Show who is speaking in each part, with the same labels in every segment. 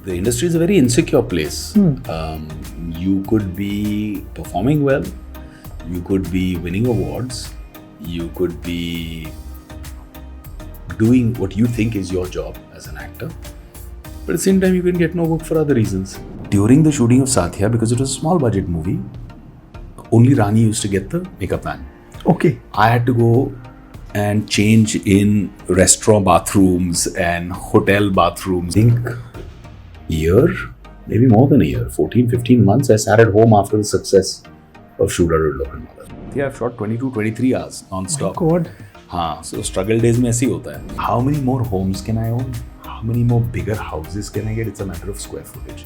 Speaker 1: the industry is a very insecure place. You could be performing well, you could be winning awards, you could be doing what you think is your job as an actor, but at the same time you can get no work for other reasons. During the shooting of Satya, because it was a small budget movie, only Rani used to get the makeup man.
Speaker 2: Okay.
Speaker 1: I had to go and change in restaurant bathrooms and hotel bathrooms. I think year, maybe more than a year, 14, 15 months, I sat at home after the success of Shooter Local Mother. Yeah, I've shot 22, 23 hours non-stop.
Speaker 2: Oh God.
Speaker 1: हाँ, so struggle days में ऐसे ही होता है. How many more homes can I own? How many more bigger houses can I get? It's a matter of square footage.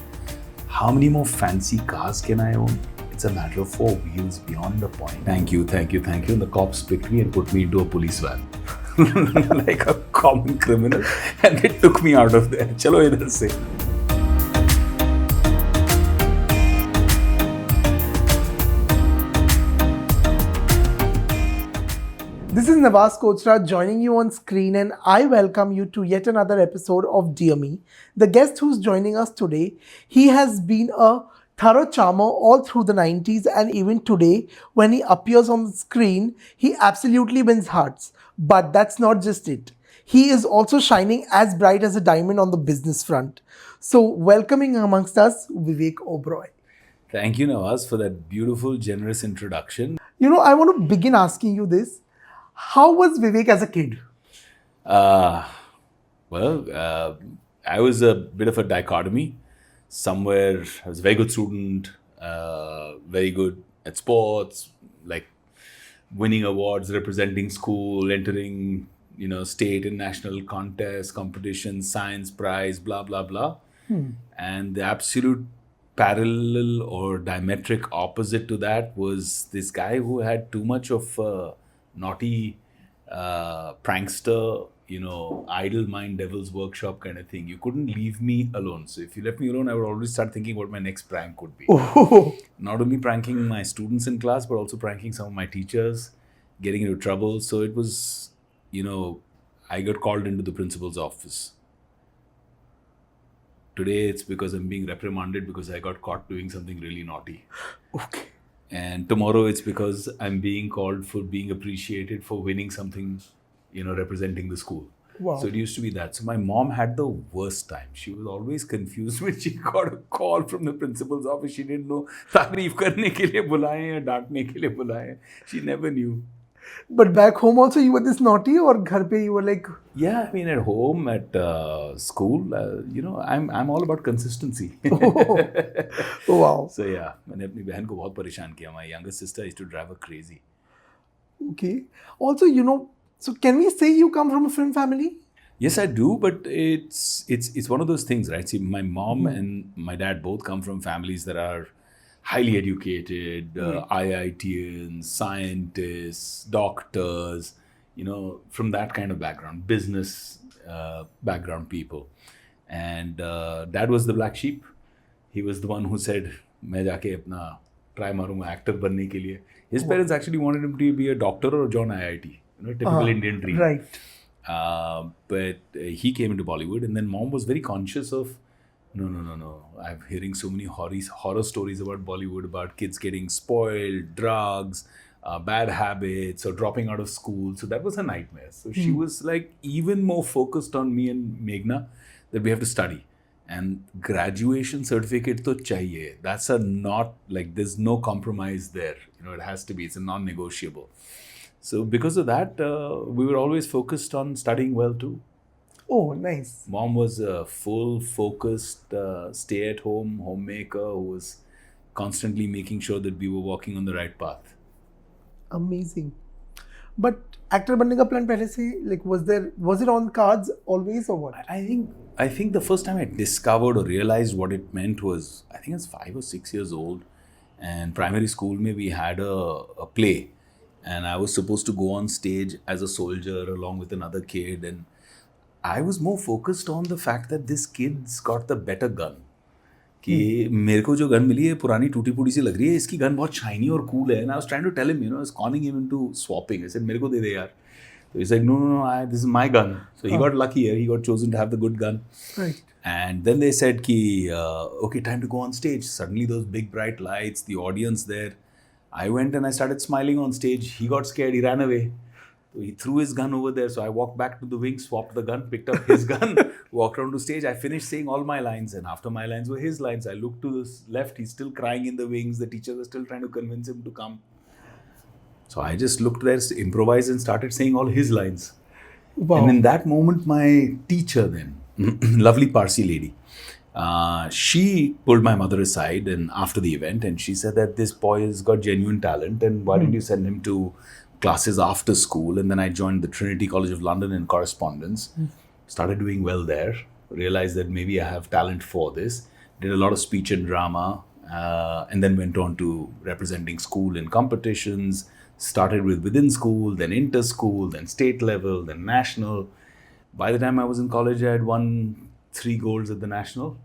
Speaker 1: How many more fancy cars can I own? It's a matter of 4 wheels beyond the point. Thank you. And the cops picked me and put me into a police van. Like a common criminal. And they took me out of there. Chalo idhar se.
Speaker 2: This is Nawaz Kochra joining you on screen, and I welcome you to yet another episode of Dear Me. The guest who's joining us today, he has been a thorough charmer all through the 90s, and even today, when he appears on the screen, he absolutely wins hearts. But that's not just it. He is also shining as bright as a diamond on the business front. So, welcoming amongst us, Vivek Oberoi.
Speaker 1: Thank you, Nawaz, for that beautiful, generous introduction.
Speaker 2: You know, I want to begin asking you this. How was Vivek as a kid?
Speaker 1: I was a bit of a dichotomy. Somewhere, I was a very good student, very good at sports, like winning awards, representing school, entering, state and national contests, competitions, science prize, blah, blah, blah. And the absolute parallel or diametric opposite to that was this guy who had too much of naughty prankster, idle mind devil's workshop kind of thing. You couldn't leave me alone. So if you left me alone, I would always start thinking what my next prank could be.
Speaker 2: Oh.
Speaker 1: Not only pranking my students in class, but also pranking some of my teachers, getting into trouble. So it was, I got called into the principal's office. Today it's because I'm being reprimanded because I got caught doing something really naughty.
Speaker 2: Okay.
Speaker 1: And tomorrow it's because I'm being called for being appreciated for winning something, representing the school.
Speaker 2: Wow.
Speaker 1: So it used to be that. So my mom had the worst time. She was always confused when she got a call from the principal's office. She didn't know तारीफ करने के लिए बुलाएं या डांटने के लिए बुलाएं. She never knew.
Speaker 2: But back home also you were this naughty, or ghar pe you were like...
Speaker 1: Yeah, I mean at home, at school, I'm all about consistency.
Speaker 2: Oh, wow.
Speaker 1: So yeah, मैंने अपनी बहन को बहुत परेशान किया. My younger sister used to drive her crazy.
Speaker 2: Okay. Also, so can we say you come from a film family?
Speaker 1: Yes, I do, but it's one of those things, right? See, my mom and my dad both come from families that are highly educated, IITians, scientists, doctors, from that kind of background, business background people. And dad was the black sheep. He was the one who said, मैं जाके अपना try मारूंगा actor बनने के लिए. His parents actually wanted him to be a doctor or join IIT, typical Indian dream.
Speaker 2: Right.
Speaker 1: But he came into Bollywood, and then mom was very conscious of, no. I'm hearing so many horror stories about Bollywood, about kids getting spoiled, drugs, bad habits, or dropping out of school. So that was a nightmare. So she was like even more focused on me and Meghna that we have to study. And graduation certificate to chahiye. That's there's no compromise there. It has to be. It's a non-negotiable. So because of that, we were always focused on studying well too.
Speaker 2: Oh, nice.
Speaker 1: Mom was a full focused stay-at-home homemaker who was constantly making sure that we were walking on the right path.
Speaker 2: Amazing. But actor बनने का plan पहले से, was it on cards always or what?
Speaker 1: I think the first time I discovered or realized what it meant was, I think I was 5 or 6 years old, and primary school mein we had a play, and I was supposed to go on stage as a soldier along with another kid, and I was more focused on the fact that this kid's got the better gun. कि मेरे को जो gun मिली है पुरानी टूटी फूटी सी लग रही है, इसकी गन बहुत शाइनी और कूल है. And I was trying to tell him, I was conning him into swapping. I said, मेरे को दे दे यार. So he's like, no, this is my gun. So he got lucky here. He got chosen to have the good gun.
Speaker 2: Right.
Speaker 1: And then they said, okay, time to go on stage. Suddenly those big bright lights, the audience there. I went and I started smiling on stage. He got scared. He ran away. So he threw his gun over there. So I walked back to the wing, swapped the gun, picked up his gun, walked around to stage. I finished saying all my lines. And after my lines were his lines. I looked to the left. He's still crying in the wings. The teachers are still trying to convince him to come. So I just looked there, improvised and started saying all his lines.
Speaker 2: Wow.
Speaker 1: And in that moment, my teacher then, lovely Parsi lady, she pulled my mother aside and after the event, and she said that this boy has got genuine talent and why don't you send him to classes after school? And then I joined the Trinity College of London in correspondence, started doing well there, realized that maybe I have talent for this, did a lot of speech and drama, and then went on to representing school in competitions, started with within school, then inter-school, then state level, then national. By the time I was in college, I had won 3 golds at the national,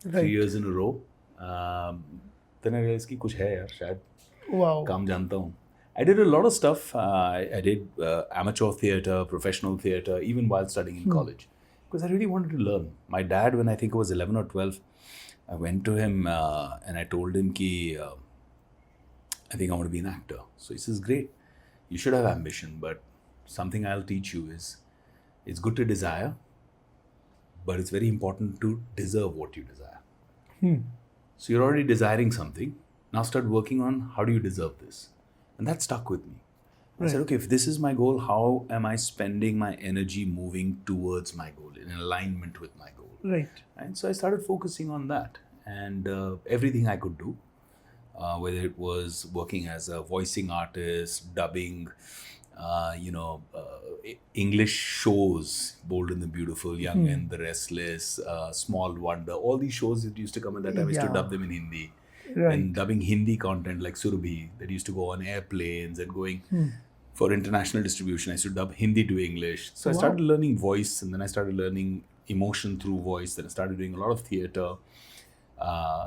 Speaker 1: 3 years in a row. Then I realized कि कुछ है यार शायद
Speaker 2: Wow.
Speaker 1: काम जानता हूँ. I did a lot of stuff. I did amateur theatre, professional theatre, even while studying in college. Because I really wanted to learn. My dad, when I think I was 11 or 12, I went to him and I told him कि I think I want to be an actor. So he says, great, you should have ambition, but something I'll teach you is it's good to desire, but it's very important to deserve what you desire. So you're already desiring something. Now start working on how do you deserve this? And that stuck with me. I said, okay, if this is my goal, how am I spending my energy moving towards my goal, in alignment with my goal?
Speaker 2: Right.
Speaker 1: And so I started focusing on that and everything I could do. Whether it was working as a voicing artist, dubbing, English shows, Bold and the Beautiful, Young and the Restless, Small Wonder, all these shows that used to come at that time, I used to
Speaker 2: Yeah.
Speaker 1: dub them in Hindi.
Speaker 2: Right.
Speaker 1: And dubbing Hindi content like Surabhi that used to go on airplanes and going for international distribution. I used to dub Hindi to English. So I started learning voice and then I started learning emotion through voice. Then I started doing a lot of theatre.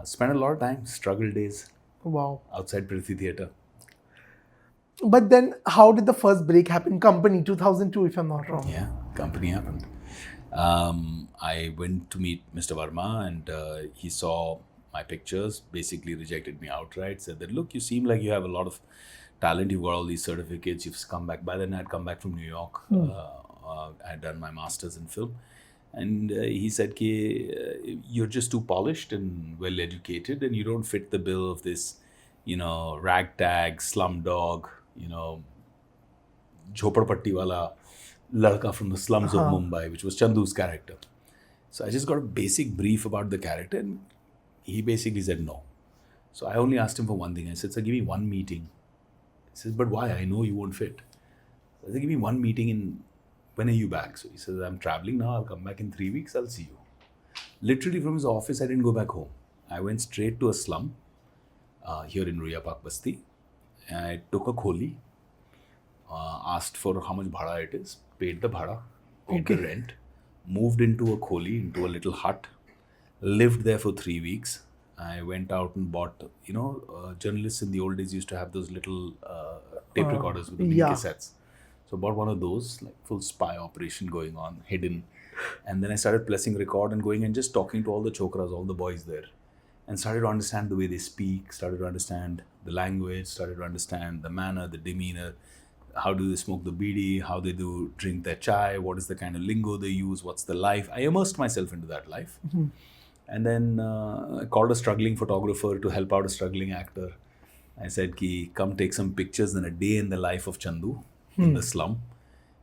Speaker 1: Spent a lot of time, struggle days.
Speaker 2: Wow.
Speaker 1: Outside Prithvi Theatre.
Speaker 2: But then how did the first break happen? Company, 2002, if I'm not wrong.
Speaker 1: Yeah, company happened. I went to meet Mr. Verma and he saw my pictures, basically rejected me outright, said that, look, you seem like you have a lot of talent, you've got all these certificates, you've come back. By then I'd come back from New York. I'd done my master's in film. And he said, you're just too polished and well educated and you don't fit the bill of this, ragtag, slumdog, jhopadpatti wala ladka from the slums of Mumbai, which was Chandu's character. So I just got a basic brief about the character and he basically said no. So I only asked him for one thing. I said, sir, give me one meeting. He says, but why? I know you won't fit. I said, give me one meeting in... When are you back? So he says, I'm traveling now. I'll come back in 3 weeks. I'll see you. Literally from his office, I didn't go back home. I went straight to a slum here in Ruya Park Basti. And I took a kholi, asked for how much bhada it is, paid the bhada, paid the rent, moved into a kholi, into a little hut, lived there for 3 weeks. I went out and bought, journalists in the old days used to have those little tape recorders with the big cassettes. So bought one of those, like full spy operation going on, hidden. And then I started pressing record and going and just talking to all the chokras, all the boys there. And started to understand the way they speak, started to understand the language, started to understand the manner, the demeanor. How do they smoke the bidi? How they do drink their chai? What is the kind of lingo they use? What's the life? I immersed myself into that life. And then I called a struggling photographer to help out a struggling actor. I said, come take some pictures in a day in the life of Chandu. In the slum,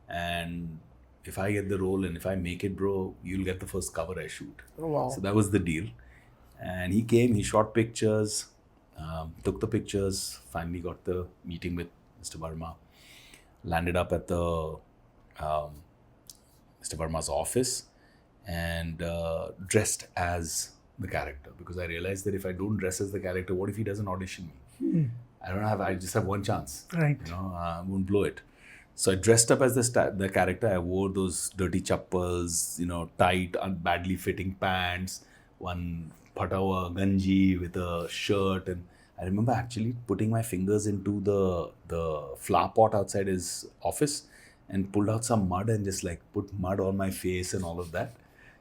Speaker 1: and if I get the role and if I make it, bro, you'll get the first cover I shoot.
Speaker 2: Oh, wow.
Speaker 1: So that was the deal. And he came, he shot pictures, took the pictures, finally got the meeting with Mr. Verma, landed up at the Mr. Verma's office and dressed as the character, because I realized that if I don't dress as the character, what if he doesn't audition me? I just have one chance.
Speaker 2: Right.
Speaker 1: I won't blow it. So I dressed up as the character. I wore those dirty chappals, tight, badly fitting pants, one patawa ganji with a shirt. And I remember actually putting my fingers into the flower pot outside his office and pulled out some mud and just like put mud on my face and all of that,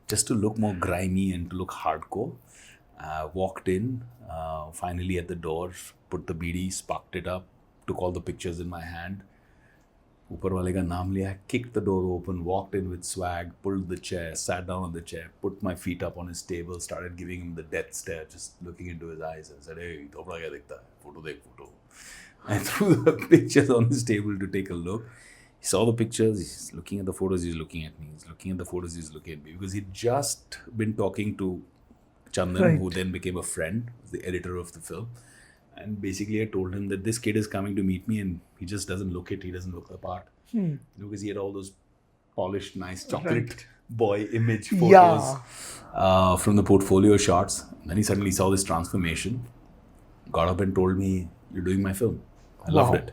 Speaker 1: just to look more grimy and to look hardcore. Walked in, finally at the door, put the BD, sparked it up, took all the pictures in my hand. ऊपर वाले का नाम लिया, kicked the door open, walked in with swag, pulled the chair, sat down on the chair, put my feet up on his table, started giving him the death stare, just looking into his eyes. I said, hey, thopda kya dikhta hai? Photo dekh, photo. I threw the pictures on his table to take a look. He saw the pictures, he's looking at the photos, he's looking at me. He's looking at the photos, he's looking at me. Because he'd just been talking to Chandan,
Speaker 2: Right.
Speaker 1: who then became a friend, the editor of the film. And basically I told him that this kid is coming to meet me and he just doesn't look it, he doesn't look the part. Because he had all those polished, nice chocolate boy image photos from the portfolio shots. And then he suddenly saw this transformation, got up and told me, you're doing my film. I loved
Speaker 2: Wow.
Speaker 1: it.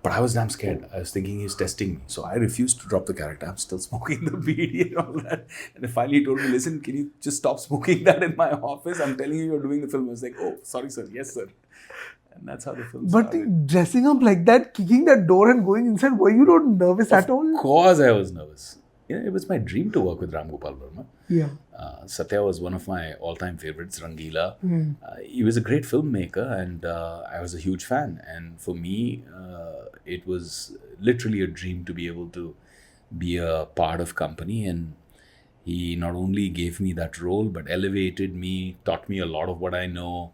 Speaker 1: But I was damn scared. I was thinking he's testing me. So I refused to drop the character. I'm still smoking the BD and all that. And then finally he told me, listen, can you just stop smoking that in my office? I'm telling you, you're doing the film. I was like, oh, sorry, sir. Yes, sir. And that's how the film
Speaker 2: But
Speaker 1: started.
Speaker 2: dressing up like that, kicking that door and going inside, were you not nervous at all?
Speaker 1: Of course I was nervous. It was my dream to work with Ram Gopal Verma.
Speaker 2: Yeah.
Speaker 1: Satya was one of my all-time favorites, Rangila. He was a great filmmaker and I was a huge fan. And for me, it was literally a dream to be able to be a part of company. And he not only gave me that role, but elevated me, taught me a lot of what I know,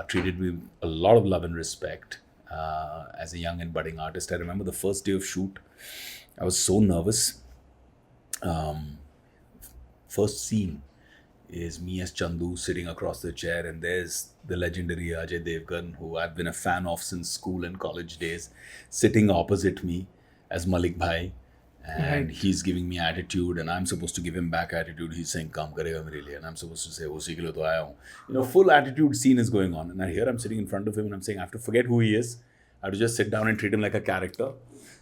Speaker 1: treated me with a lot of love and respect as a young and budding artist. I remember the first day of shoot, I was so nervous. First scene is me as Chandu sitting across the chair, and there's the legendary Ajay Devgan, who I've been a fan of since school and college days, sitting opposite me as Malik Bhai. And he's giving me attitude, and I'm supposed to give him back attitude. He's saying, "Kaam karega mere liye," and I'm supposed to say, "Usi ke liye to aaya hu." Full attitude scene is going on, and here I'm sitting in front of him, and I'm saying, I have to forget who he is. I have to just sit down and treat him like a character.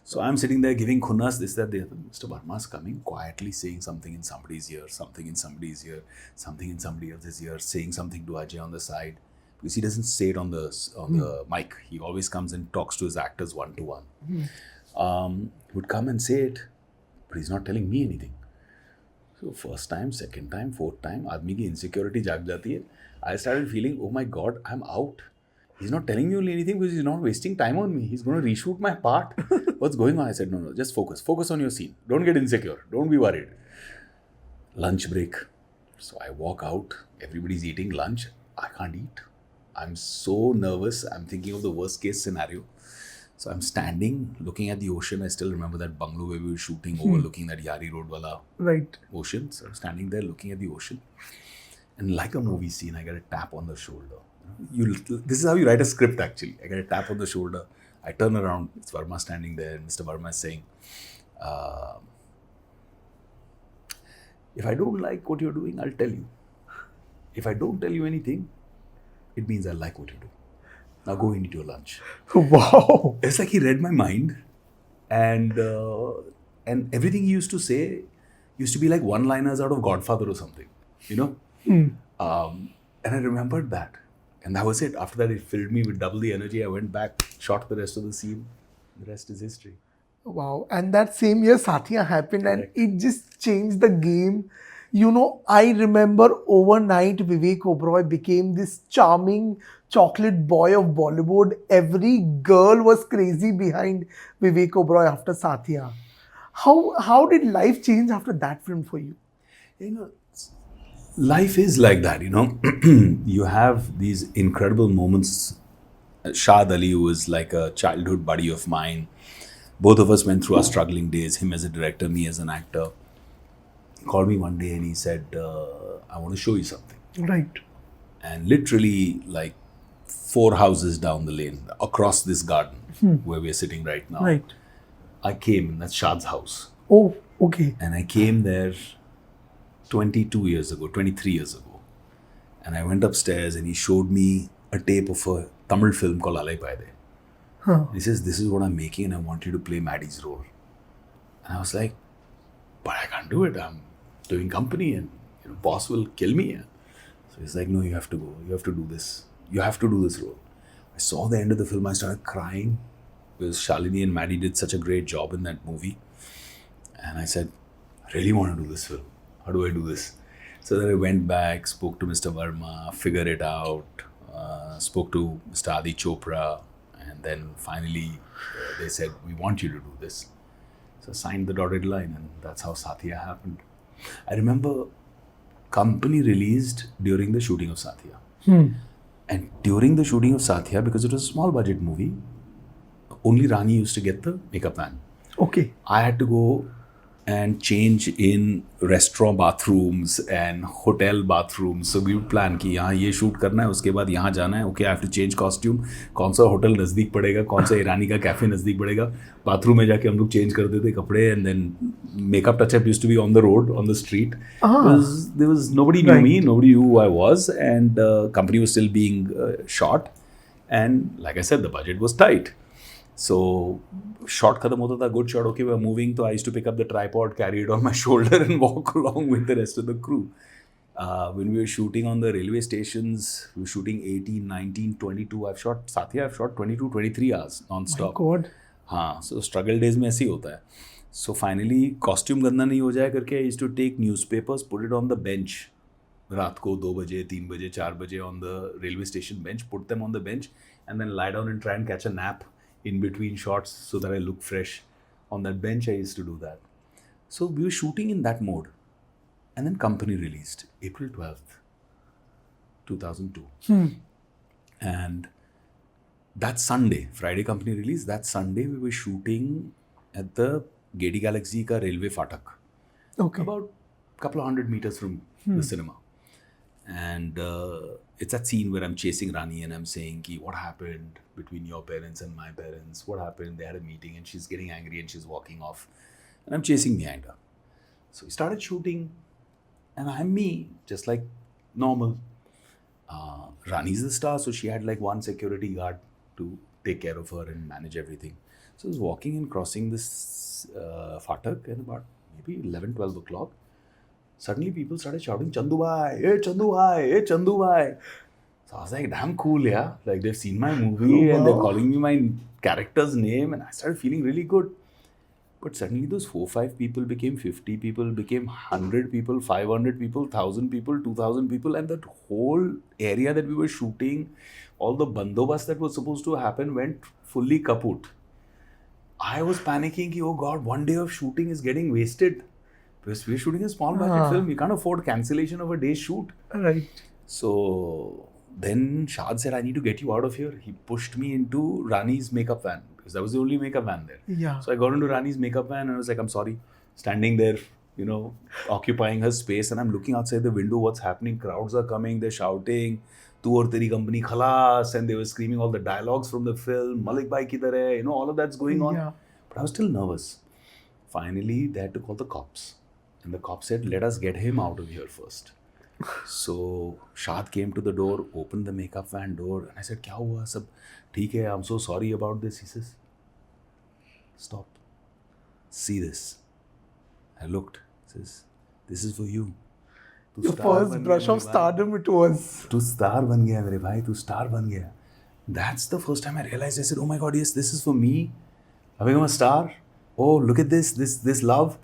Speaker 1: So I'm sitting there giving khunas, this, that, the other. Mr. Verma's coming, quietly saying something in somebody's ear, something in somebody's ear, something in somebody else's ear, saying something to Ajay on the side. Because he doesn't say it on the mic. He always comes and talks to his actors one-to-one. He would come and say it, but he's not telling me anything. So first time, second time, fourth time, आदमी की insecurity जाग जाती है. I started feeling, oh my God, I'm out. He's not telling me anything because he's not wasting time on me. He's going to reshoot my part. What's going on? I said, no, just focus. Focus on your scene. Don't get insecure. Don't be worried. Lunch break. So I walk out. Everybody's eating lunch. I can't eat. I'm so nervous. I'm thinking of the worst case scenario. So I'm standing, looking at the ocean. I still remember that bungalow where we were shooting, overlooking that Yari Road wala
Speaker 2: Right.
Speaker 1: ocean. So I'm standing there looking at the ocean. And like a movie scene, I get a tap on the shoulder. This is how you write a script actually. I get a tap on the shoulder. I turn around. It's Verma standing there. And Mr. Verma is saying, if I don't like what you're doing, I'll tell you. If I don't tell you anything, it means I like what you do. Now go and eat your lunch.
Speaker 2: Wow.
Speaker 1: It's like he read my mind, and everything he used to say used to be like one-liners out of Godfather or something, And I remembered that, and that was it. After that, it filled me with double the energy. I went back, shot the rest of the scene. The rest is history.
Speaker 2: Wow. And that same year, Satya happened, and it just changed the game. I remember overnight Vivek Oberoi became this charming chocolate boy of Bollywood. Every girl was crazy behind Vivek Oberoi after Satya. How did life change after that film for you?
Speaker 1: Life is like that, You have these incredible moments. Shad Ali, who was like a childhood buddy of mine. Both of us went through our struggling days, him as a director, me as an actor. He called me one day and he said, I want to show you something.
Speaker 2: Right.
Speaker 1: And literally like 4 houses down the lane, across this garden where we're sitting right now.
Speaker 2: Right.
Speaker 1: I came, and that's Shad's house.
Speaker 2: Oh, okay.
Speaker 1: And I came there 23 years ago. And I went upstairs and he showed me a tape of a Tamil film called Alai Paide. He says, this is what I'm making and I want you to play Maddie's role. And I was like, but I can't do it. I'm doing company and boss will kill me. So he's like, no, you have to go. You have to do this. You have to do this role. I saw the end of the film. I started crying because Shalini and Maddie did such a great job in that movie. And I said, I really want to do this film. How do I do this? So then I went back, spoke to Mr. Verma, figured it out, spoke to Mr. Adi Chopra, and then finally they said, we want you to do this. So I signed the dotted line, and that's how Satya happened. I remember company released during the shooting of Satya. And during the shooting of Satya, because it was a small budget movie, only Rani used to get the makeup van.
Speaker 2: Okay.
Speaker 1: I had to go and change in restaurant bathrooms and hotel bathrooms. So we would plan कि यहाँ ये shoot करना है, उसके बाद यहाँ जाना है. Okay, I have to change costume. कौन सा होटल नज़दीक पड़ेगा, कौन सा ईरानी का कैफे नज़दीक पड़ेगा. बाथरूम में जाके हम लोग change करते थे कपड़े, and then makeup touch-up used to be on the road, on the street. Because there was nobody knew me, nobody knew who I was, and company was still being shot. And like I said, the budget was tight. So shot khatam hota tha, good shot, okay, we're moving. So I used to pick up the tripod, carry it on my shoulder and walk along with the rest of the crew. When we were shooting on the railway stations, we were shooting 18, 19, 22. I've shot 22, 23 hours non-stop.
Speaker 2: My God.
Speaker 1: हाँ, so struggle days में ऐसे ही होता है. So finally, costume गंदा नहीं हो जाए करके I used to take newspapers, put it on the bench. रात को 2 बजे, 3 बजे, 4 बजे on the railway station bench, put them on the bench and then lie down and try and catch a nap in between shots so that I look fresh on that bench. I used to do that. So we were shooting in that mode. And then company released April 12th, 2002. And that Sunday, Friday company released, that Sunday we were shooting at the Gedi Galaxy ka railway fatak.
Speaker 2: Okay.
Speaker 1: About a couple of 100 meters from the cinema. And it's that scene where I'm chasing Rani and I'm saying, ki, what happened between your parents and my parents? What happened? They had a meeting and she's getting angry and she's walking off. And I'm chasing behind her. So we started shooting and I'm me, just like normal. Rani's the star, so she had like one security guard to take care of her and manage everything. So I was walking and crossing this fatak and about maybe 11, 12 o'clock. Suddenly people started shouting, Chandu bhai, hey Chandu bhai, hey Chandu bhai. So I was like, damn cool, yeah. Like they've seen my movie and they're calling me my character's name, and I started feeling really good. But suddenly those 4-5 people became 50 people, became 100 people, 500 people, 1,000 people, 2,000 people, and that whole area that we were shooting, all the bandobast that was supposed to happen went fully kaput. I was panicking, oh God, one day of shooting is getting wasted. Because we're shooting a small budget film, we can't afford cancellation of a day's shoot.
Speaker 2: Right.
Speaker 1: So then Shad said, I need to get you out of here. He pushed me into Rani's makeup van because that was the only makeup van there.
Speaker 2: Yeah.
Speaker 1: So I got into Rani's makeup van and I was like, I'm sorry. Standing there, you know, occupying her space, and I'm looking outside the window, what's happening? Crowds are coming, they're shouting, Tu aur teri company khalas, and they were screaming all the dialogues from the film, Malik bhai kidhar hai, you know, all of that's going on.
Speaker 2: Yeah.
Speaker 1: But I was still nervous. Finally, they had to call the cops. And the cop said, let us get him out of here first. So Shad came to the door, opened the makeup van door, and I said, Kya hua sab? Theek hai, I'm so sorry about this. He says, stop. See this. I looked. He says, this is for you.
Speaker 2: The first brush of stardom it was.
Speaker 1: Tu star ban gaya, mere bhai. Tu star ban gaya. That's the first time I realized. I said, oh my God, yes, this is for me. I've become a star. Oh, look at this love.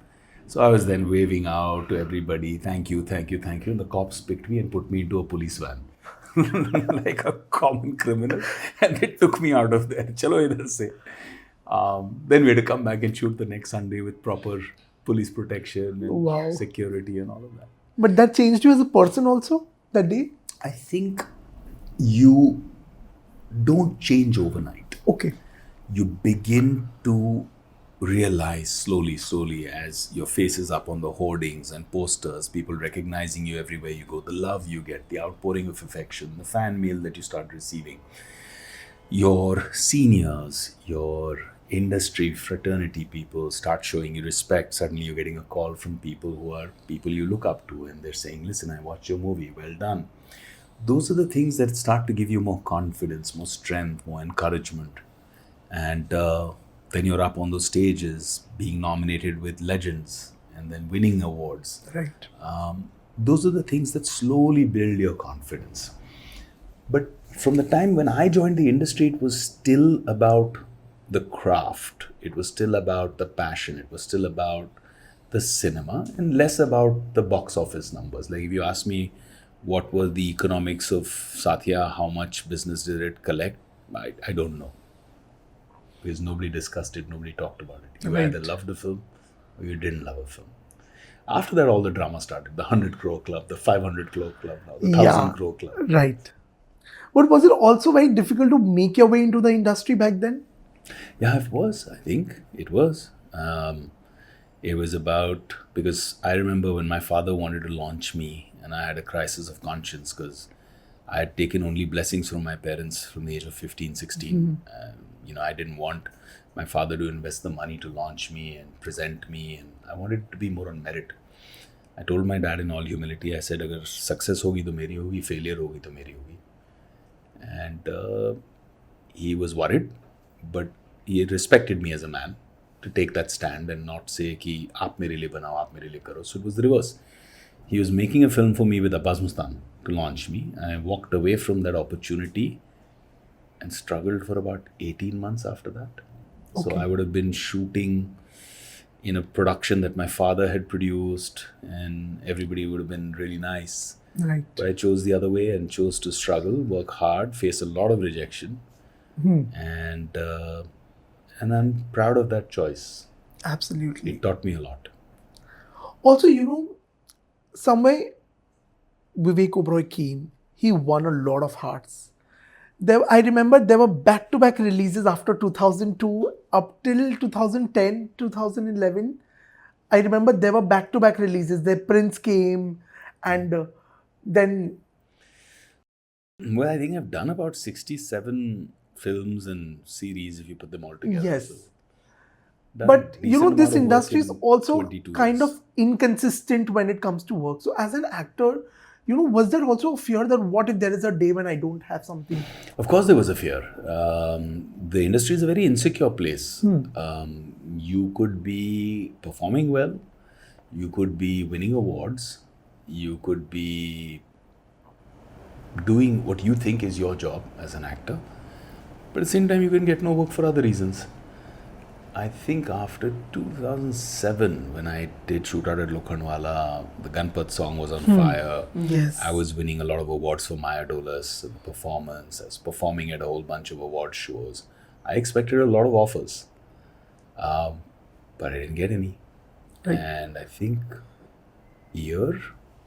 Speaker 1: So I was then waving out to everybody, thank you, thank you, thank you. And the cops picked me and put me into a police van. Like a common criminal. And they took me out of there. Chalo idhar se. Then we had to come back and shoot the next Sunday with proper police protection and security and all of that.
Speaker 2: But that changed you as a person also, that day?
Speaker 1: I think you don't change overnight.
Speaker 2: Okay.
Speaker 1: You begin to realize slowly as your face is up on the hoardings and posters, people recognizing you everywhere you go, the love you get, the outpouring of affection, the fan mail that you start receiving. Your seniors, your industry fraternity people start showing you respect. Suddenly you're getting a call from people who are people you look up to, and they're saying, listen, I watched your movie, well done. Those are the things that start to give you more confidence, more strength, more encouragement. And then you're up on those stages, being nominated with legends and then winning awards.
Speaker 2: Right.
Speaker 1: Those are the things that slowly build your confidence. But from the time when I joined the industry, it was still about the craft. It was still about the passion. It was still about the cinema and less about the box office numbers. Like if you ask me what were the economics of Satya, how much business did it collect, I don't know. Because nobody discussed it, nobody talked about it. You either loved a film or you didn't love a film. After that, all the drama started. The 100 crore club, the 500 crore club, now the 1,000 crore club.
Speaker 2: Right. But was it also very difficult to make your way into the industry back then?
Speaker 1: Yeah, it was. I think it was. It was about, because I remember when my father wanted to launch me and I had a crisis of conscience because I had taken only blessings from my parents from the age of 15, 16. I didn't want my father to invest the money to launch me and present me, and I wanted it to be more on merit. I told my dad in all humility, I said, agar success hogi to meri hogi, failure hogi to meri hogi. And he was worried, but he respected me as a man to take that stand and not say ki aap mere liye banao, aap mere liye karo. So it was the reverse. He was making a film for me with Abbas Mustan to launch me. I walked away from that opportunity and struggled for about 18 months after that. So I would have been shooting in a production that my father had produced and everybody would have been really nice.
Speaker 2: Right.
Speaker 1: But I chose the other way and chose to struggle, work hard, face a lot of rejection. And I'm proud of that choice.
Speaker 2: Absolutely.
Speaker 1: It taught me a lot.
Speaker 2: Also, somewhere Vivek Oberoi came, he won a lot of hearts. I remember there were back-to-back releases after 2002 up till 2010, 2011. I remember there were back-to-back releases. The Prince came and then...
Speaker 1: Well, I think I've done about 67 films and series if you put them all together.
Speaker 2: Yes.
Speaker 1: So
Speaker 2: but this industry is also kind of inconsistent when it comes to work. So as an actor, was there also a fear that what if there is a day when I don't have something?
Speaker 1: Of course there was a fear. The industry is a very insecure place. You could be performing well, you could be winning awards, you could be doing what you think is your job as an actor, but at the same time you can get no work for other reasons. I think after 2007, when I did Shoot Out at Lokhandwala, the Ganpat song was on fire.
Speaker 2: Yes.
Speaker 1: I was winning a lot of awards for Maya Dolas, the performance. I was performing at a whole bunch of award shows. I expected a lot of offers, but I didn't get any. Right. And I think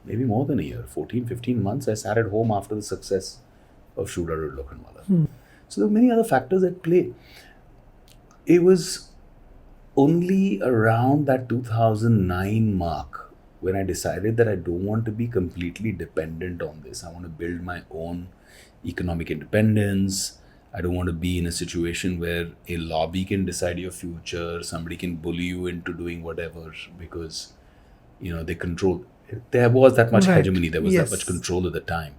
Speaker 1: maybe more than a year, 14, 15 months, I sat at home after the success of Shoot Out at Lokhandwala. So there were many other factors at play. It was only around that 2009 mark when I decided that I don't want to be completely dependent on this. I want to build my own economic independence. I don't want to be in a situation where a lobby can decide your future, somebody can bully you into doing whatever because, they control. There was that much hegemony, there was that much control at the time.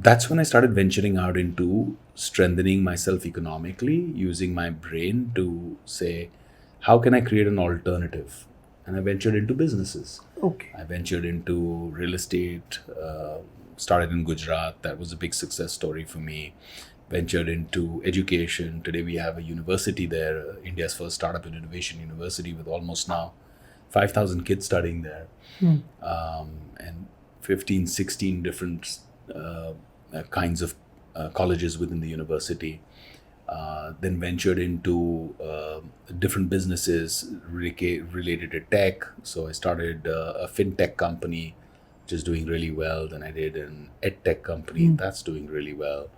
Speaker 1: That's when I started venturing out into strengthening myself economically, using my brain to say, how can I create an alternative? And I ventured into businesses.
Speaker 2: Okay.
Speaker 1: I ventured into real estate, started in Gujarat. That was a big success story for me. Ventured into education. Today we have a university there, India's first startup and innovation university with almost now 5,000 kids studying there. And 15, 16 different kinds of colleges within the university. Then ventured into different businesses related to tech. So I started a fintech company, which is doing really well. Then I did an edtech company that's doing really well.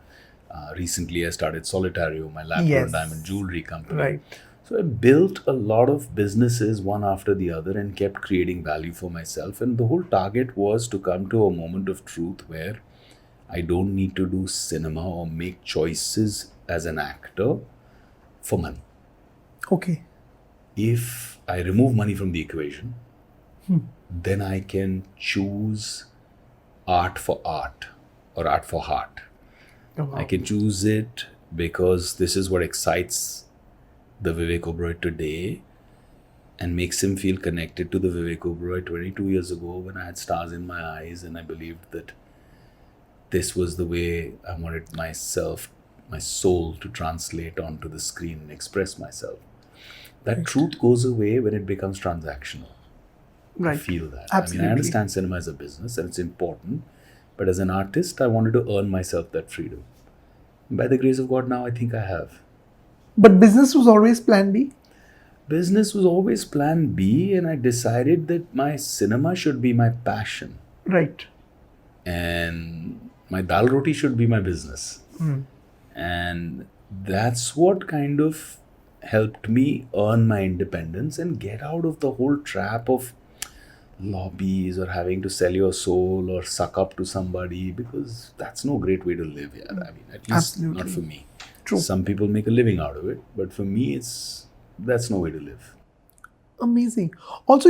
Speaker 1: Recently, I started Solitario, my lab-grown diamond jewelry company.
Speaker 2: Right.
Speaker 1: So I built a lot of businesses one after the other and kept creating value for myself. And the whole target was to come to a moment of truth where I don't need to do cinema or make choices as an actor for money.
Speaker 2: Okay.
Speaker 1: If I remove money from the equation, then I can choose art for art or art for heart.
Speaker 2: Oh, wow.
Speaker 1: I can choose it because this is what excites the Vivek Oberoi today and makes him feel connected to the Vivek Oberoi 22 years ago when I had stars in my eyes and I believed that this was the way I wanted my soul to translate onto the screen and express myself. That truth goes away when it becomes transactional. I
Speaker 2: Right.
Speaker 1: feel that.
Speaker 2: Absolutely.
Speaker 1: I understand cinema as a business and it's important, but as an artist, I wanted to earn myself that freedom. By the grace of God, now I think I have.
Speaker 2: But business was always plan B?
Speaker 1: Business was always plan B, and I decided that my cinema should be my passion
Speaker 2: Right.
Speaker 1: and my dal roti should be my business. And that's what kind of helped me earn my independence and get out of the whole trap of lobbies or having to sell your soul or suck up to somebody, because that's no great way to live here. At least
Speaker 2: Absolutely.
Speaker 1: not for me.
Speaker 2: True.
Speaker 1: Some people make a living out of it, but for me, that's no way to live.
Speaker 2: Amazing. Also,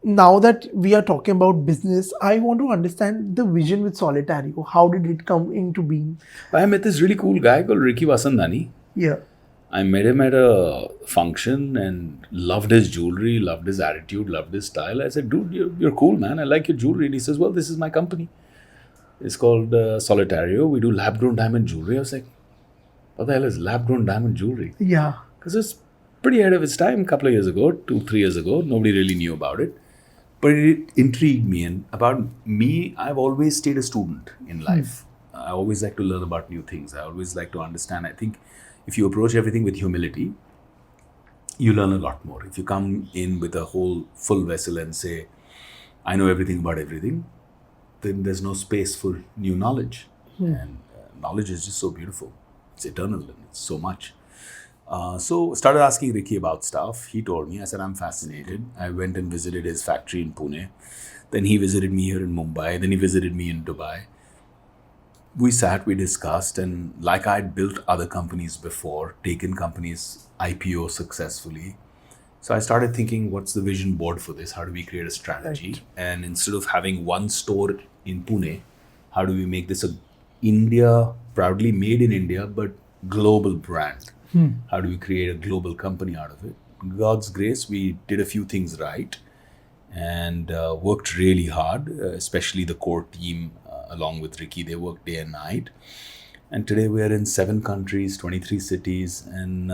Speaker 2: now that we are talking about business, I want to understand the vision with Solitario. How did it come into being?
Speaker 1: I met this really cool guy called Ricky Vasandani.
Speaker 2: Yeah.
Speaker 1: I met him at a function and loved his jewelry, loved his attitude, loved his style. I said, dude, you're cool, man. I like your jewelry. And he says, well, this is my company. It's called Solitario. We do lab-grown diamond jewelry. I was like, what the hell is lab-grown diamond jewelry?
Speaker 2: Yeah.
Speaker 1: Because it's pretty ahead of its time a couple of years ago, 2-3 years ago. Nobody really knew about it. But it intrigued me. And about me, I've always stayed a student in life. I always like to learn about new things. I always like to understand. I think if you approach everything with humility, you learn a lot more. If you come in with a whole full vessel and say, I know everything about everything, then there's no space for new knowledge. And knowledge is just so beautiful. It's eternal and it's so much. So started asking Ricky about stuff. He told me. I said, I'm fascinated. I went and visited his factory in Pune. Then he visited me here in Mumbai. Then he visited me in Dubai. We sat, we discussed, and like I'd built other companies before, taken companies IPO successfully. So I started thinking, what's the vision board for this? How do we create a strategy?
Speaker 2: Right.
Speaker 1: And instead of having one store in Pune, how do we make this a India, proudly made in India, but global brand? How do we create a global company out of it? God's grace, we did a few things right and worked really hard, especially the core team along with Ricky. They worked day and night. And today we are in 7 countries, 23 cities, and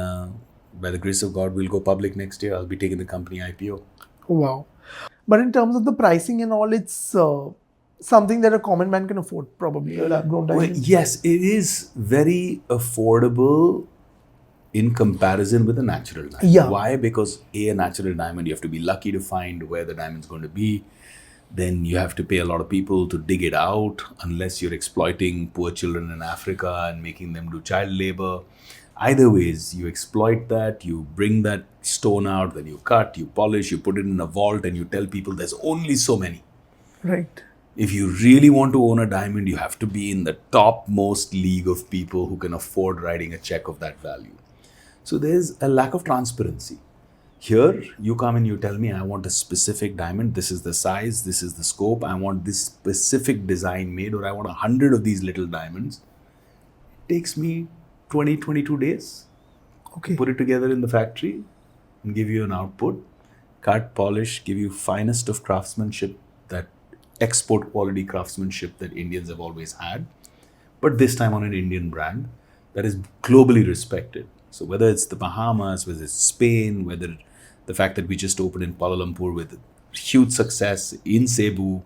Speaker 1: by the grace of God, we'll go public next year. I'll be taking the company IPO.
Speaker 2: Wow. But in terms of the pricing and all, it's something that a common man can afford, probably. A lab-grown
Speaker 1: Well,
Speaker 2: diamond.
Speaker 1: yes, it is very affordable in comparison with a natural diamond.
Speaker 2: Yeah.
Speaker 1: Why? Because a natural diamond, you have to be lucky to find where the diamond's going to be. Then you have to pay a lot of people to dig it out, unless you're exploiting poor children in Africa and making them do child labor. Either ways, you exploit that, you bring that stone out, then you cut, you polish, you put it in a vault, and you tell people there's only so many.
Speaker 2: Right.
Speaker 1: If you really want to own a diamond, you have to be in the topmost league of people who can afford writing a check of that value. So there's a lack of transparency. Here, you come and you tell me, I want a specific diamond. This is the size, this is the scope. I want this specific design made, or I want 100 of these little diamonds. It takes me 20, 22 days.
Speaker 2: Okay.
Speaker 1: Put it together in the factory and give you an output. Cut, polish, give you finest of craftsmanship, that export quality craftsmanship that Indians have always had. But this time on an Indian brand that is globally respected. So whether it's the Bahamas, whether it's Spain, whether the fact that we just opened in Kuala Lumpur with huge success in Cebu,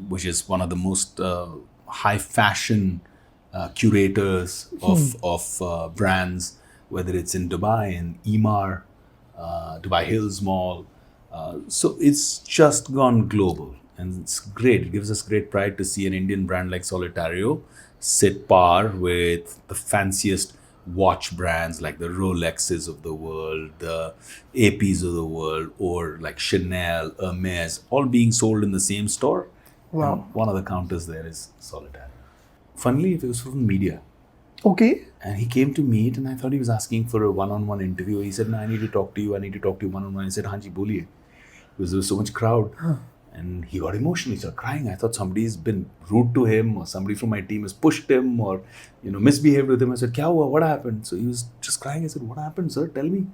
Speaker 1: which is one of the most high fashion curators of brands, whether it's in Dubai, in Emaar, Dubai Hills Mall. So it's just gone global, and it's great. It gives us great pride to see an Indian brand like Solitario sit par with the fanciest watch brands like the Rolexes of the world, the APs of the world, or like Chanel, Hermes, all being sold in the same store.
Speaker 2: Wow.
Speaker 1: And one of the counters there is Solitario. Funnily, it was from media.
Speaker 2: Okay.
Speaker 1: And he came to meet, and I thought he was asking for a one-on-one interview. He said, no, I need to talk to you. I need to talk to you one-on-one. I said, Hanji, boliye. Because there was so much crowd. And he got emotional. He started crying. I thought somebody's been rude to him, or somebody from my team has pushed him, or misbehaved with him. I said, Kya hua? What happened? So he was just crying. I said, what happened, sir? Tell me.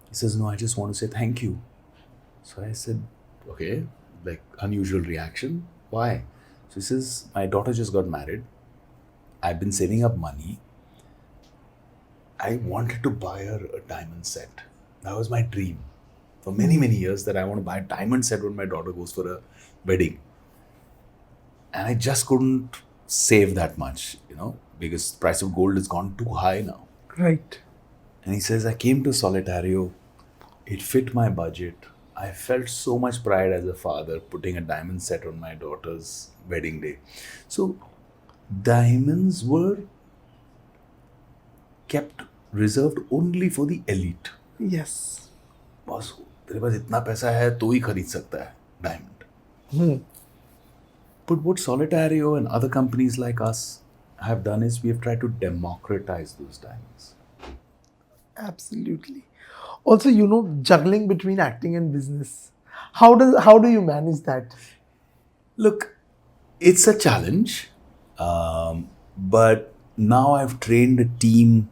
Speaker 1: He says, no, I just want to say thank you. So I said, okay, like unusual reaction. Why? So he says, my daughter just got married. I've been saving up money. I wanted to buy her a diamond set. That was my dream for many, many years, that I want to buy a diamond set when my daughter goes for a wedding. And I just couldn't save that much, because price of gold has gone too high now.
Speaker 2: Right.
Speaker 1: And he says, I came to Solitario. It fit my budget. I felt so much pride as a father putting a diamond set on my daughter's wedding day. So diamonds were kept reserved only for the elite.
Speaker 2: Yes.
Speaker 1: बस तेरे पास इतना पैसा है तो ही खरीद सकता है diamond. But what Solitario and other companies like us have done is we have tried to democratize those diamonds.
Speaker 2: Absolutely. Also, juggling between acting and business. How do you manage that?
Speaker 1: Look, it's a challenge, but now I've trained a team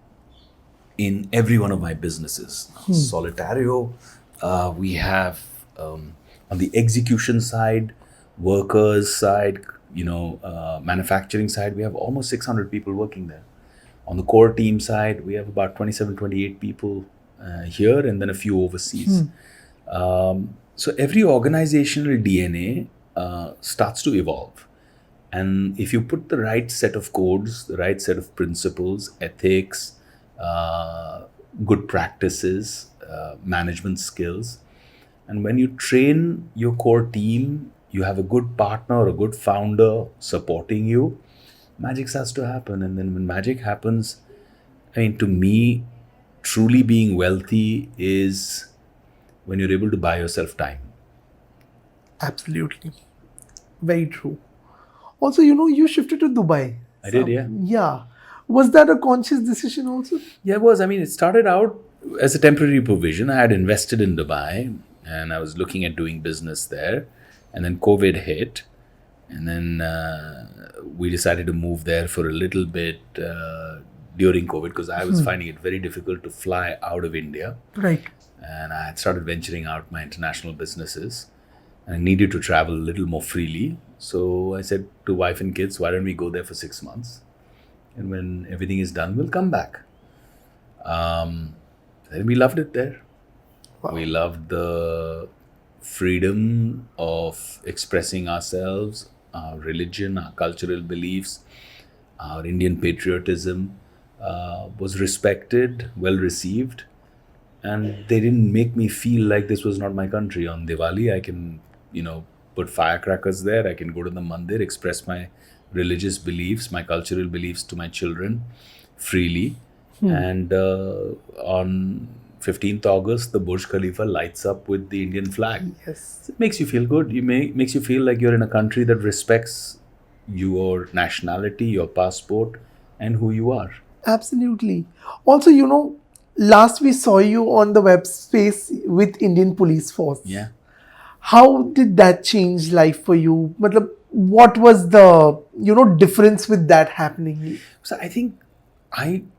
Speaker 1: in every one of my businesses. Solitario, we have on the execution side, workers side, manufacturing side, we have almost 600 people working there. On the core team side, we have about 27, 28 people here, and then a few overseas. So every organizational DNA starts to evolve. And if you put the right set of codes, the right set of principles, ethics, good practices, management skills, and when you train your core team, you have a good partner or a good founder supporting you, magic starts to happen. And then when magic happens, to me, truly being wealthy is when you're able to buy yourself time.
Speaker 2: Absolutely. Very true. Also, you shifted to Dubai.
Speaker 1: I did, yeah.
Speaker 2: Yeah. Was that a conscious decision also?
Speaker 1: Yeah, it was. It started out as a temporary provision. I had invested in Dubai and I was looking at doing business there. And then COVID hit. And then we decided to move there for a little bit during COVID, because I was finding it very difficult to fly out of India.
Speaker 2: Right.
Speaker 1: And I had started venturing out my international businesses. And I needed to travel a little more freely. So I said to wife and kids, why don't we go there for 6 months? And when everything is done, we'll come back. And we loved it there.
Speaker 2: Wow.
Speaker 1: We loved the freedom of expressing ourselves, our religion, our cultural beliefs, our Indian patriotism was respected, well received. And they didn't make me feel like this was not my country. On Diwali, I can, put firecrackers there. I can go to the mandir, express my religious beliefs, my cultural beliefs to my children freely. And on 15th August, the Burj Khalifa lights up with the Indian flag.
Speaker 2: Yes.
Speaker 1: It makes you feel good. Makes you feel like you're in a country that respects your nationality, your passport, and who you are.
Speaker 2: Absolutely. Also, last we saw you on the web space with Indian Police Force.
Speaker 1: Yeah.
Speaker 2: How did that change life for you? What was the, difference with that happening?
Speaker 1: So I think I'm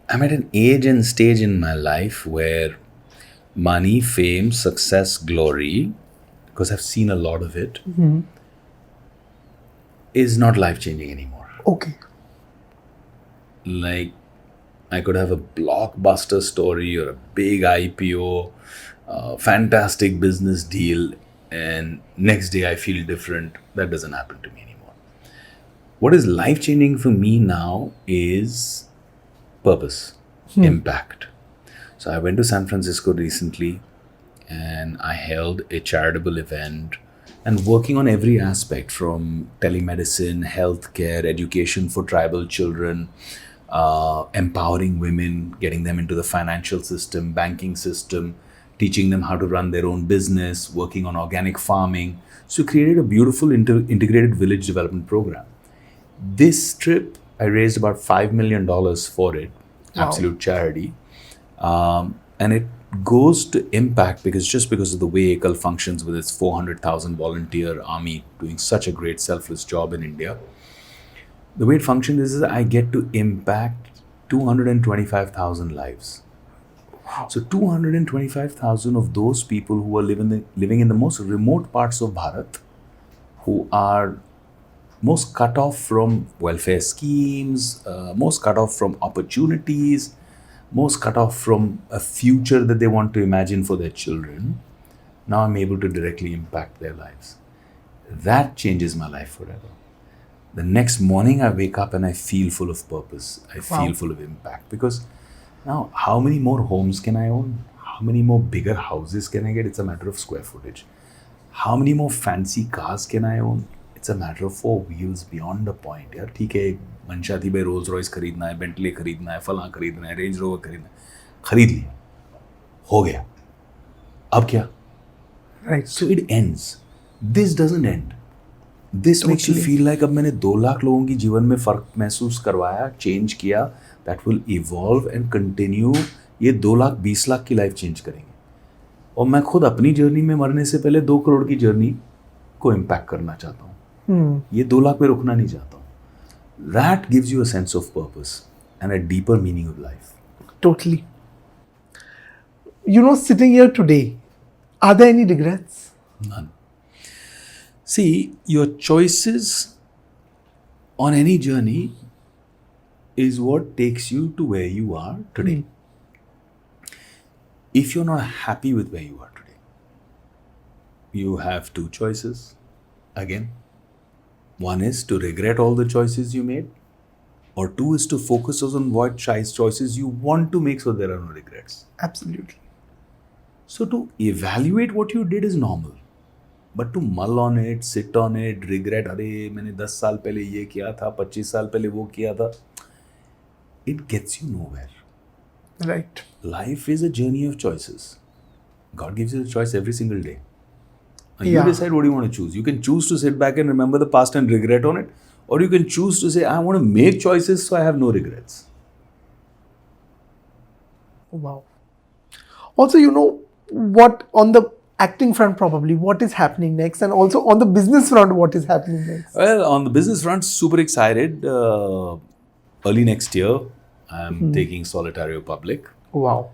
Speaker 1: at an age and stage in my life where money, fame, success, glory, because I've seen a lot of it, is not life-changing anymore.
Speaker 2: Okay.
Speaker 1: Like, I could have a blockbuster story or a big IPO, fantastic business deal, and next day I feel different. That doesn't happen to me anymore. What is life-changing for me now is purpose, impact. So I went to San Francisco recently and I held a charitable event and working on every aspect, from telemedicine, healthcare, education for tribal children, empowering women, getting them into the financial system, banking system, teaching them how to run their own business, working on organic farming. So created a beautiful integrated village development program. This trip, I raised about $5 million for it, absolute charity. And it goes to impact because of the way ECAL functions with its 400,000 volunteer army doing such a great selfless job in India. The way it functions is I get to impact 225,000 lives.
Speaker 2: Wow.
Speaker 1: So 225,000 of those people who are living in the most remote parts of Bharat, who are most cut off from welfare schemes, most cut off from opportunities, most cut off from a future that they want to imagine for their children. Now I'm able to directly impact their lives. That changes my life forever. The next morning I wake up and I feel full of purpose. I feel full of impact. Because now, how many more homes can I own? How many more bigger houses can I get? It's a matter of square footage. How many more fancy cars can I own? It's a matter of four wheels beyond the point. यार ठीक है, मंशा थी भाई Rolls Royce खरीदना है, Bentley खरीदना है, फलां खरीदना है, रेंज रोवर खरीदना है, खरीद लिया, हो गया, अब क्या?
Speaker 2: Right.
Speaker 1: So it ends. This doesn't end. This makes you feel like अब मैंने 2 लाख लोगों की जीवन में फ़र्क महसूस करवाया, चेंज किया, that will evolve and continue. ये 2 लाख 20 लाख की लाइफ चेंज करेंगे. और मैं खुद अपनी जर्नी में मरने से पहले 2 करोड़ की जर्नी को इम्पैक्ट करना चाहता हूँ. ये 2 लाख पे रुकना नहीं चाहता हूँ. That gives you a sense of purpose and a deeper meaning of life.
Speaker 2: Totally. You know, sitting here today, are there any regrets?
Speaker 1: None. See, your choices on any journey is what takes you to where you are today. If you're not happy with where you are today, you have 2 choices. Again, one is to regret all the choices you made, or 2 is to focus on what choices you want to make so there are no regrets.
Speaker 2: Absolutely.
Speaker 1: So to evaluate what you did is normal. But to mull on it, sit on it, regret, अरे मैंने 10 साल पहले ये किया था, 25 साल पहले वो किया था, it gets you nowhere.
Speaker 2: Right.
Speaker 1: Life is a journey of choices. God gives you the choice every single day. And
Speaker 2: Yeah.
Speaker 1: you decide what you want to choose. You can choose to sit back and remember the past and regret on it, or you can choose to say, I want to make choices so I have no regrets.
Speaker 2: Wow. Also, you know, what on the acting front probably, what is happening next, and also on the business front, what is happening next?
Speaker 1: Well, on the business front, super excited. Early next year, I'm taking Solitario public.
Speaker 2: Wow.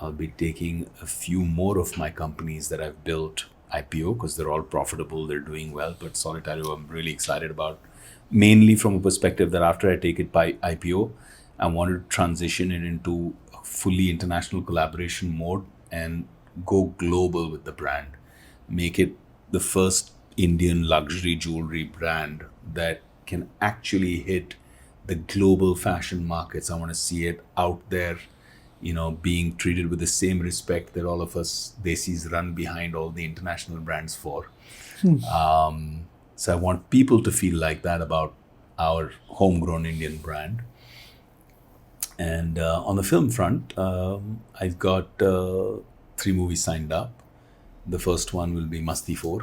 Speaker 1: I'll be taking a few more of my companies that I've built IPO because they're all profitable, they're doing well. But Solitario, I'm really excited about, mainly from a perspective that after I take it by IPO, I want to transition it into a fully international collaboration mode and go global with the brand. Make it the first Indian luxury jewelry brand that can actually hit the global fashion markets. I want to see it out there, you know, being treated with the same respect that all of us Desis run behind all the international brands for. So I want people to feel like that about our homegrown Indian brand. And on the film front, I've got 3 movies signed up. The first one will be Masti 4,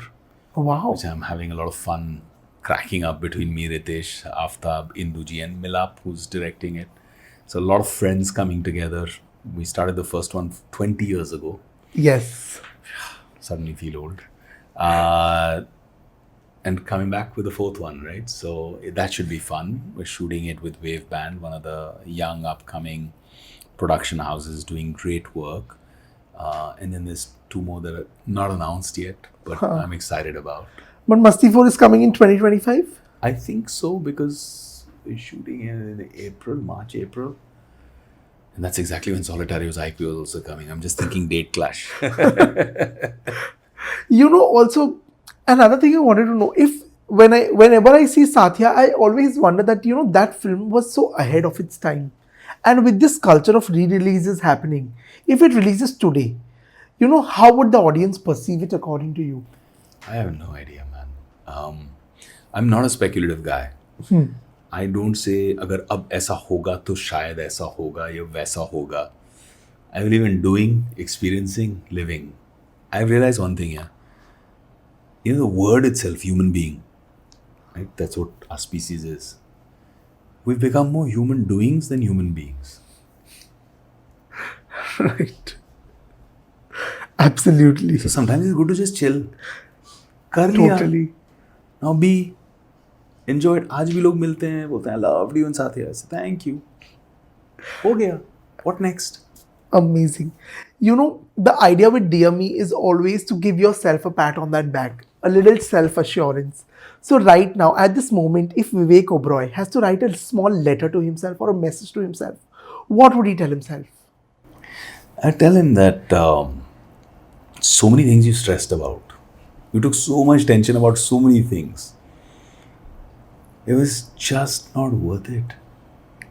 Speaker 2: Wow.
Speaker 1: which I'm having a lot of fun cracking up between me, Ritesh, Aftab, Induji, and Milap, who's directing it. So a lot of friends coming together. We started the first one 20 years ago.
Speaker 2: Yes.
Speaker 1: Suddenly feel old. And coming back with the 4th one, right? So that should be fun. We're shooting it with Wave Band, one of the young upcoming production houses doing great work. And then there's 2 more that are not announced yet, but I'm excited about.
Speaker 2: But Masti 4 is coming in 2025?
Speaker 1: I think so because we're shooting in April, March, April. And that's exactly when Solitario's IPO is also coming. I'm just thinking date clash.
Speaker 2: You know, also another thing I wanted to know, if whenever I see Satya, I always wonder that, you know, that film was so ahead of its time. And with this culture of re-releases happening, if it releases today, you know, how would the audience perceive it according to you?
Speaker 1: I have no idea, man. I'm not a speculative guy. I don't say अगर अब ऐसा होगा तो शायद ऐसा होगा या वैसा होगा. I believe in doing, experiencing, living. I've realized one thing, yeah. You know, the word itself, human being, right? That's what our species is. We've become more human doings than human beings.
Speaker 2: Right. Absolutely.
Speaker 1: So sometimes it's good to just chill. कर लिया.
Speaker 2: Totally.
Speaker 1: Now be. Enjoy it. आज भी लोग मिलते हैं, बोलते हैं I loved you and Satya. I say, thank you. हो गया. What next?
Speaker 2: Amazing. You know, the idea with Dear Me is always to give yourself a pat on that back. a little self assurance. So, right now, at this moment, if Vivek Oberoi has to write a small letter to himself or a message to himself, what would he tell himself?
Speaker 1: I tell him that so many things you stressed about. You took so much tension about so many things. It was just not worth it.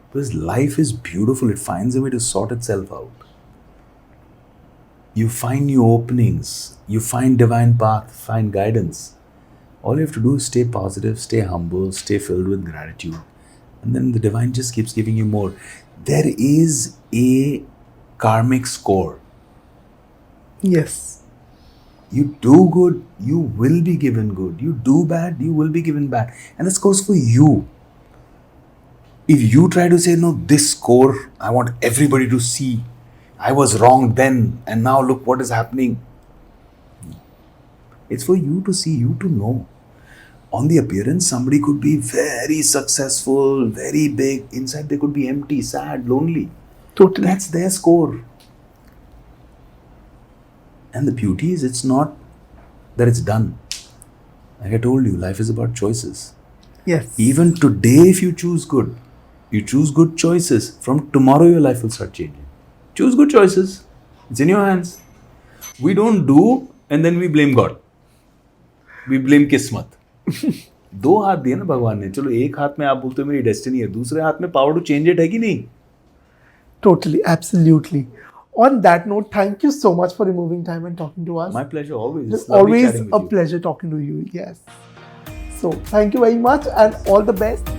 Speaker 1: Because life is beautiful, it finds a way to sort itself out. You find new openings, you find divine path, find guidance. All you have to do is stay positive, stay humble, stay filled with gratitude. And then the divine just keeps giving you more. There is a karmic score.
Speaker 2: Yes.
Speaker 1: You do good, you will be given good. You do bad, you will be given bad. And this goes for you. If you try to say, no, this score, I want everybody to see. I was wrong then, and now look what is happening. It's for you to see, you to know. On the appearance, somebody could be very successful, very big. Inside, they could be empty, sad, lonely.
Speaker 2: Totally.
Speaker 1: That's their score. And the beauty is, it's not that it's done. Like I told you, life is about choices.
Speaker 2: Yes.
Speaker 1: Even today, if you choose good choices, from tomorrow your life will start changing. Choose good choices. It's in your hands. We don't do and then we blame God. We blame Kismat. दो हाथ दिए ना भगवान ने, चलो एक हाथ में आप बोलते हो मेरी डेस्टिनी है, दूसरे हाथ में पावर टू चेंज इट है कि नहीं?
Speaker 2: Totally, absolutely. On that note, thank you so much for removing time and talking to us.
Speaker 1: My pleasure, always.
Speaker 2: It's
Speaker 1: It's lovely
Speaker 2: always
Speaker 1: chatting with
Speaker 2: a
Speaker 1: you.
Speaker 2: pleasure talking to you. Yes. So, thank you very much and all the best.